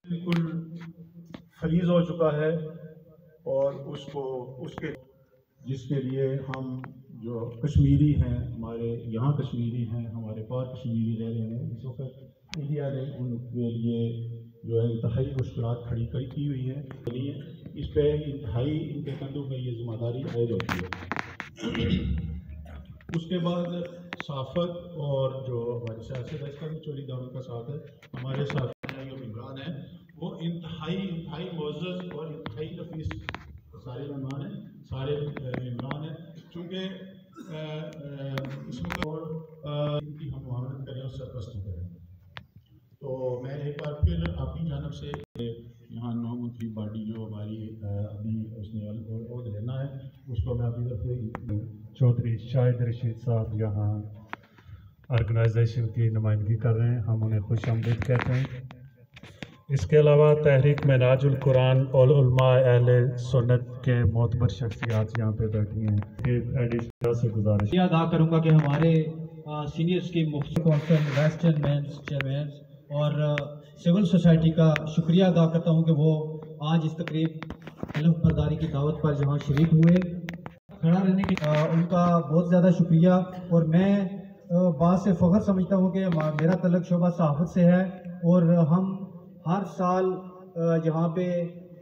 बिल्कुल फ्रीज हो चुका है और उसके जिसके लिए हम जो कश्मीरी हैं, हमारे यहाँ कश्मीरी हैं, हमारे पास कश्मीरी रह रहे हैं इस वक्त, इंडिया ने उनके लिए जो है इंतहाई मुश्किलात खड़ी की हुई है। इस पे इंतहाई इनके कंधों पर ये जिम्मेदारी आयद होती है। उसके बाद साफत और जो हमारी सियासत है इसका भी चोरी दारों का साथ है। हमारे साथ जो इमरान है वो इंतहाई मोअज़्ज़ज़ और इंतहाई नफीस सारे मेहमान हैं, सारे इमरान हैं, चूँकि इसमें और इनकी हम मुआवनत करें और सरपरस्ती करें। तो मैं एक बार फिर अपनी जानब से यहाँ नौ मंथली बॉडी जो हमारी अभी उसने और लेना है उसको मैं अपनी तरफ से चौधरी शाहिद रशीद साहब यहाँ ऑर्गेनाइजेशन की नुमाइंदगी कर रहे हैं, हम उन्हें खुशामदीद कहते हैं। इसके अलावा तहरीक मेराजुल कुरान और उलमा अहले सुन्नत के मोतबर शख्सियात यहाँ पे बैठी हैं। एडिशनल से गुजारिश अदा करूँगा कि हमारे सीनियर्स की मुख्तलिफ कौंसल वेस्टर्न मेंस चेयरमैन और सिविल सोसाइटी का शुक्रिया अदा करता हूँ कि वो आज इस तकरीब हलफ बर्दारी की दावत पर जहाँ शरीक हुए, खड़ा रहने की उनका बहुत ज़्यादा शुक्रिया। और मैं बात से फ़ख्र समझता हूँ कि मेरा तल्लुक़ शोबा सहाफ़त से है और हम हर साल यहाँ पे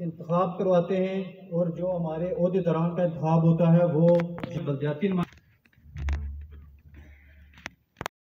इंतखाब करवाते हैं और जो हमारे ओहदेदारान का इंतखाब होता है वो बलदियाती